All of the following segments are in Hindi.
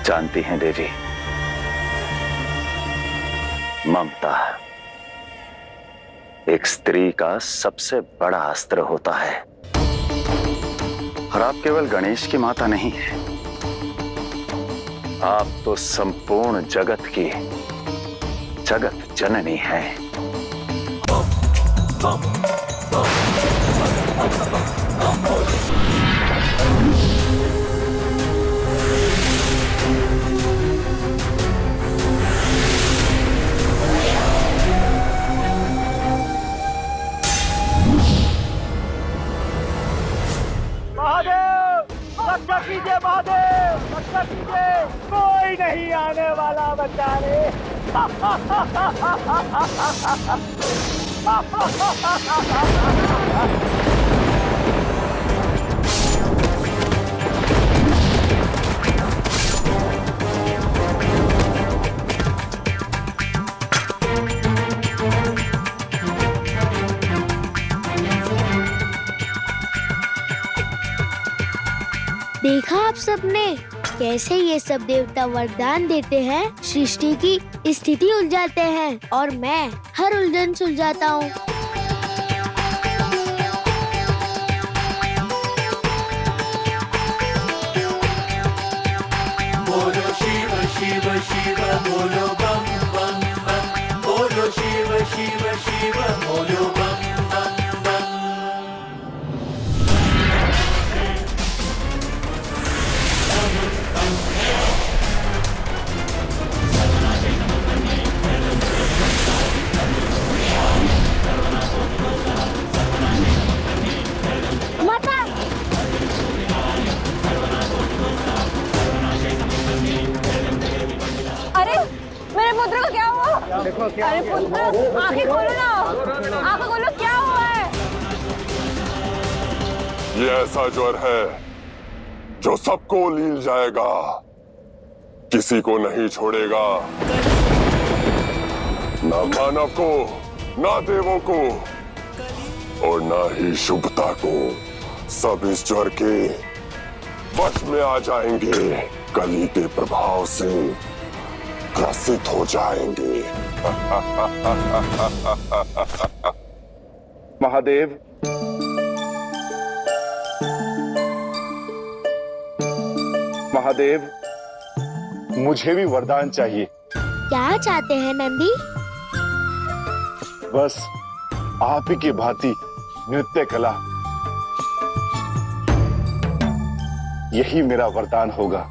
जानती हैं देवी, ममता एक स्त्री का सबसे बड़ा अस्त्र होता है। और आप केवल गणेश की माता नहीं है, आप तो संपूर्ण जगत की जगत जननी है। महादेव, रक्षा कीजिए महादेव, रक्षा कीजिए, कोई नहीं आने वाला बचाने। देखा आप सबने कैसे ये सब देवता वरदान देते हैं, सृष्टि की स्थिति उलझाते हैं और मैं हर उलझन सुलझाता हूँ। बोलो शिव शिव शिव बोलो बम बम बम, बोलो शिव शिव शिव बोलो बम बम बम। माता, अरे मेरे पुत्र को क्या हुआ? अरे पुत्र, आंखें खोलो ना, आंखें खोलो, क्या हुआ है? ये ऐसा ज्वर है जो सबको लील जाएगा, किसी को नहीं छोड़ेगा, ना मानव को, ना देवों को और ना ही शुभता को। सब इस ज्वर के वश में आ जाएंगे, कली के प्रभाव से ग्रसित हो जाएंगे। महादेव, महादेव, मुझे भी वरदान चाहिए। क्या चाहते हैं नंदी? बस आप ही की भांति नृत्य कला, यही मेरा वरदान होगा।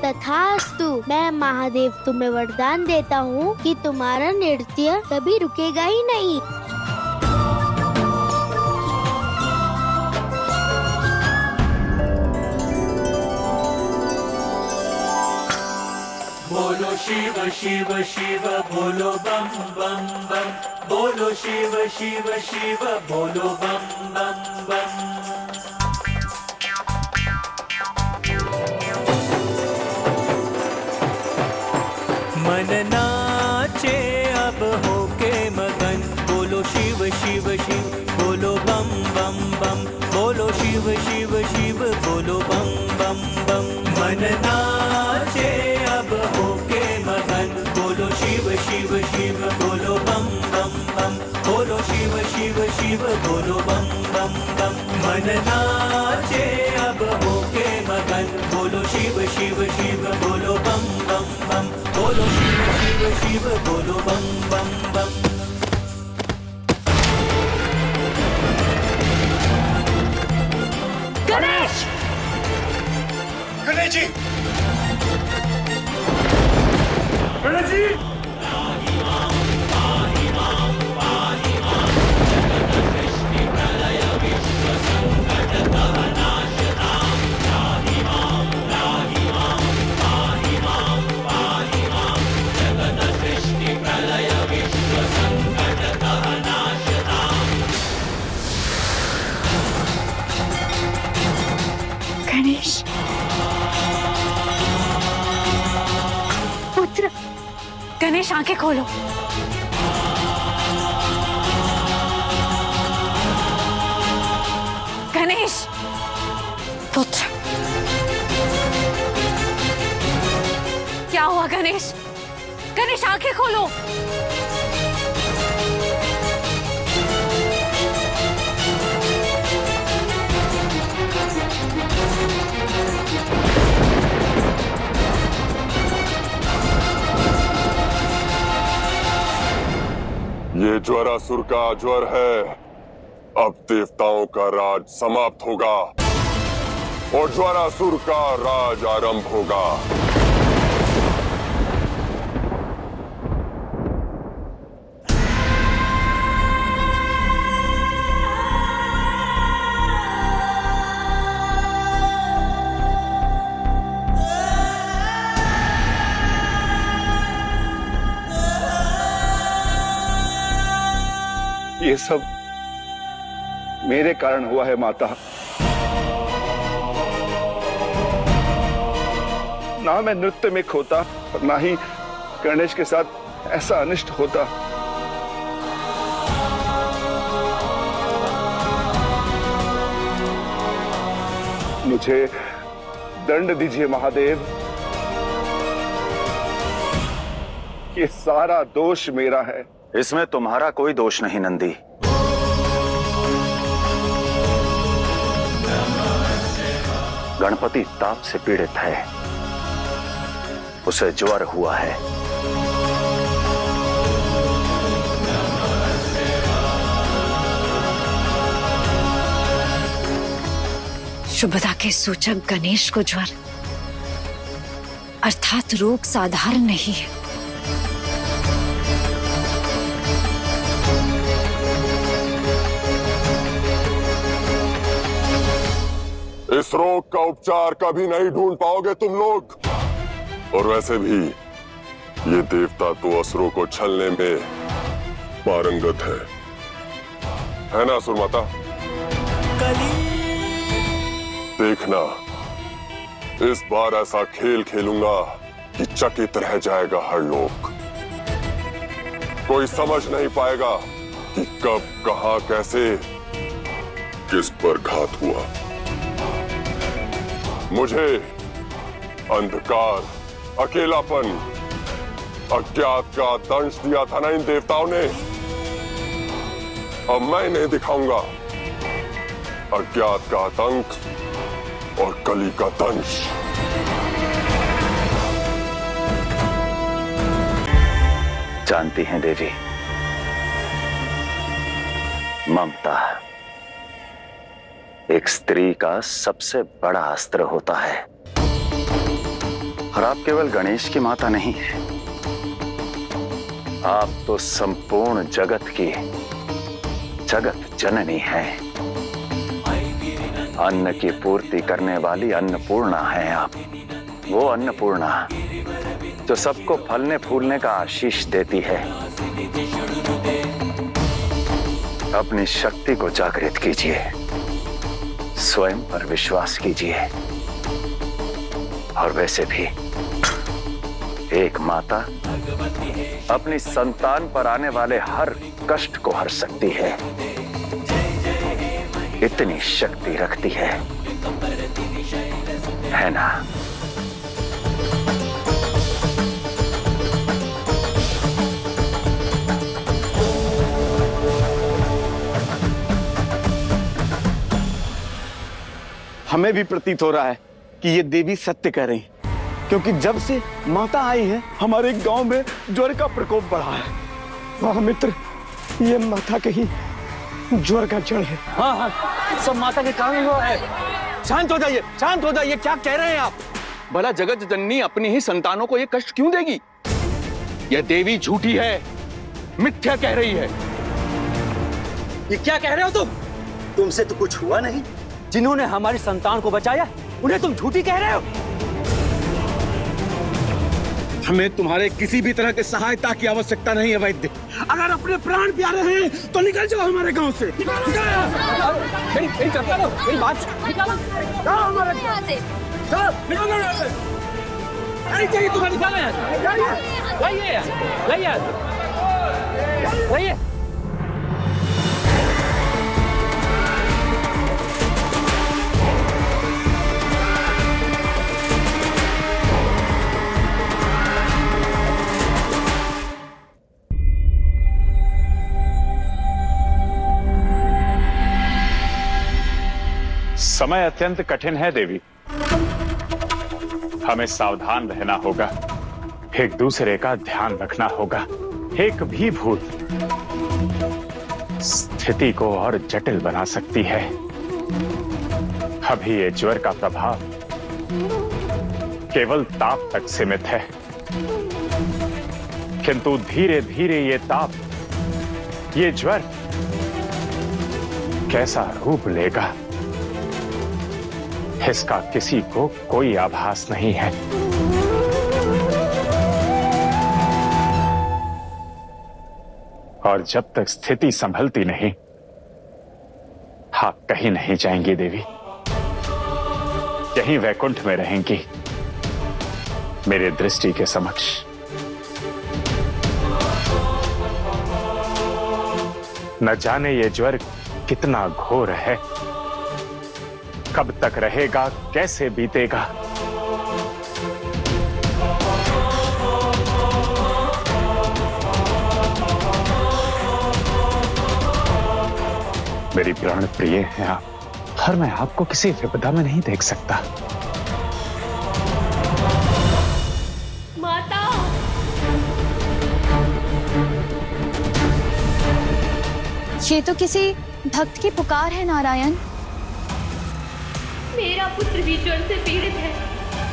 तथास्तु। मैं महादेव तुम्हें वरदान देता हूँ कि तुम्हारा नृत्य कभी रुकेगा ही नहीं। बोलो शिव शिव शिव बोलो बम बम बम, बोलो शिव शिव शिव बोलो बम बम बम। मन नाचे अब होके मगन, बोलो शिव शिव शिव बोलो बम बम बम, बोलो शिव शिव शिव बोलो बम बम बम। मन नाचे अब होके मगन, बोलो शिव शिव शिव बोलो बम बम बम, बोलो शिव शिव शिव बोलो बम बम बम। मन नाचे अब होके मगन, बोलो शिव शिव शिव बोलो बम बम बम, बोलो शिव शिव शिव बोलो बम बम बम। गणेश! गणेश जी! गणेश जी! गणेश पुत्र, गणेश आंखें खोलो। गणेश पुत्र, क्या हुआ गणेश? गणेश आंखें खोलो। ये ज्वरासुर का ज्वर है। अब देवताओं का राज समाप्त होगा और ज्वरासुर का राज आरंभ होगा। ये सब मेरे कारण हुआ है माता। ना मैं नृत्य में खोता और ना ही गणेश के साथ ऐसा अनिष्ट होता। मुझे दंड दीजिए महादेव। ये सारा दोष मेरा है। इसमें तुम्हारा कोई दोष नहीं नंदी। गणपति ताप से पीड़ित है, उसे ज्वर हुआ है। शुभदा के सूचक गणेश को ज्वर, अर्थात रोग साधारण नहीं है। इस रोग का उपचार कभी नहीं ढूंढ पाओगे तुम लोग। और वैसे भी ये देवता तो असुरों को छलने में पारंगत है ना सुरमाता? देखना, इस बार ऐसा खेल खेलूंगा कि चकित रह जाएगा हर लोग। कोई समझ नहीं पाएगा कि कब, कहां, कैसे, किस पर घात हुआ। मुझे अंधकार, अकेलापन, अज्ञात का दंश दिया था ना इन देवताओं ने। अब मैं नहीं दिखाऊंगा अज्ञात का आतंक और कली का दंश। जानती हैं देवी, ममता एक स्त्री का सबसे बड़ा अस्त्र होता है। और आप केवल गणेश की माता नहीं है, आप तो संपूर्ण जगत की जगत जननी है। अन्न की पूर्ति करने वाली अन्नपूर्णा है आप। वो अन्नपूर्णा जो सबको फलने फूलने का आशीष देती है। अपनी शक्ति को जागृत कीजिए, स्वयं पर विश्वास कीजिए। और वैसे भी एक माता अपनी संतान पर आने वाले हर कष्ट को हर सकती है, इतनी शक्ति रखती है ना? हमें भी प्रतीत हो रहा है कि ये देवी सत्य कह रही, क्योंकि जब से माता आई है हमारे गांव में ज्वर का प्रकोप बढ़ा है। वाह मित्र, ये माता के ही ज्वर का जड़ है। हाँ हाँ, सब माता के कारण हुआ है। शांत हो जाइए, शांत हो जाइए। क्या कह रहे हैं आप? भला जगत जननी अपनी ही संतानों को ये कष्ट क्यों देगी? यह देवी झूठी है, मिथ्या कह रही है। ये क्या कह रहे हो तुम? तुमसे तो कुछ हुआ नहीं। जिन्होंने हमारी संतान को बचाया, उन्हें तुम झूठी कह रहे हो? हमें तुम्हारे किसी भी तरह की सहायता की आवश्यकता नहीं है वैद्य। अगर अपने प्राण प्यारे हैं तो निकल जाओ हमारे गांव से। मेरी बात नहीं चाहिए तुम्हारी समय अत्यंत कठिन है देवी, हमें सावधान रहना होगा, एक दूसरे का ध्यान रखना होगा। एक भी भूल स्थिति को और जटिल बना सकती है। अभी ये ज्वर का प्रभाव केवल ताप तक सीमित है, किंतु धीरे धीरे ये ताप, ये ज्वर कैसा रूप लेगा, इसका किसी को कोई आभास नहीं है। और जब तक स्थिति संभलती नहीं, आप कहीं नहीं जाएंगी देवी, यहीं वैकुंठ में रहेंगी मेरे दृष्टि के समक्ष। न जाने ये ज्वर कितना घोर है, कब तक रहेगा, कैसे बीतेगा। मेरी प्राण प्रिय हैं आप, और मैं आपको किसी विपदा में नहीं देख सकता। माता, ये तो किसी भक्त की पुकार है नारायण। मेरा पुत्र भी ज्वर से पीड़ित है।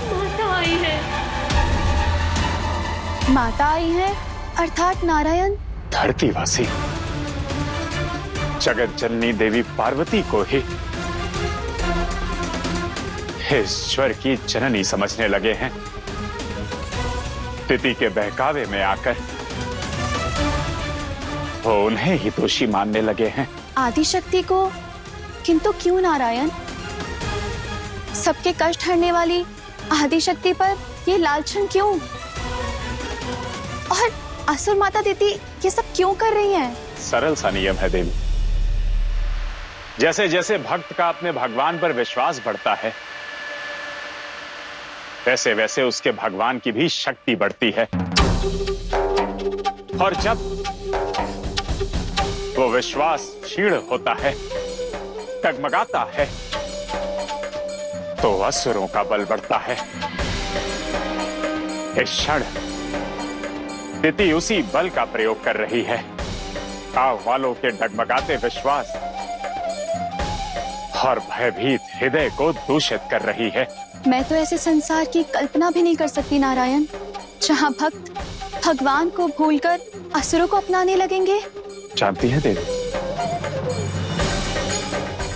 माता आई है। माता आई है अर्थात नारायण। धरतीवासी जगत जननी देवी पार्वती को ही इस ज्वर की जननी समझने लगे हैं। तिथि के बहकावे में आकर वो उन्हें ही दोषी मानने लगे हैं। आदिशक्ति को किंतु क्यों नारायण? सबके कष्ट हरने वाली आदिशक्ति पर ये लालछन क्यों? और असुर माता तिथि ये सब क्यों कर रही हैं? सरल सा नियम है देवी, जैसे जैसे भक्त का अपने भगवान पर विश्वास बढ़ता है, वैसे वैसे उसके भगवान की भी शक्ति बढ़ती है। और जब वो विश्वास क्षीण होता है, डगमगाता है, तो असुरों का बल बढ़ता है। इस क्षण तिथि उसी बल का प्रयोग कर रही है। गांव वालों के डगमगाते विश्वास और भयभीत हृदय को दूषित कर रही है। मैं तो ऐसे संसार की कल्पना भी नहीं कर सकती नारायण, जहाँ भक्त भगवान को भूलकर असुरों को अपनाने लगेंगे। जानती है देवी,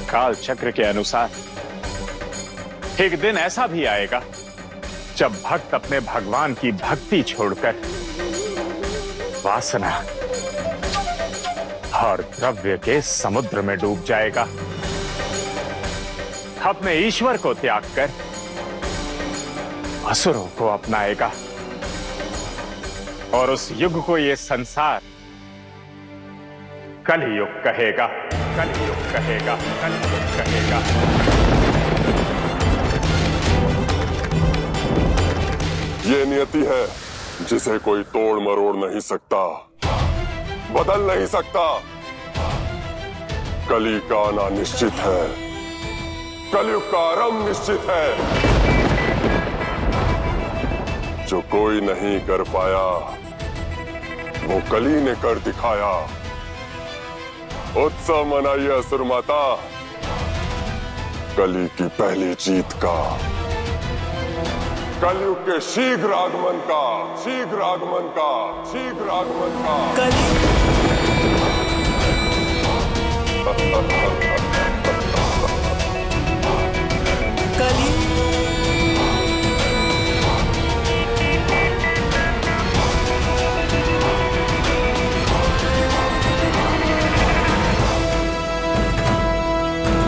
काल चक्र के अनुसार एक दिन ऐसा भी आएगा जब भक्त अपने भगवान की भक्ति छोड़कर वासना और द्रव्य के समुद्र में डूब जाएगा, अपने ईश्वर को त्याग कर असुरों को अपनाएगा। और उस युग को ये संसार कलयुग कहेगा, कलयुग कहेगा, कलयुग कहेगा। ये नियति है जिसे कोई तोड़ मरोड़ नहीं सकता, बदल नहीं सकता। कली का आना निश्चित है, कलयुग का आरंभ निश्चित है। जो कोई नहीं कर पाया वो कली ने कर दिखाया। उत्सव मनाइए असुर माता, कली की पहली जीत का, कलयुग के शीघ्र आगमन का, शीघ्र आगमन का, शीघ्र आगमन का।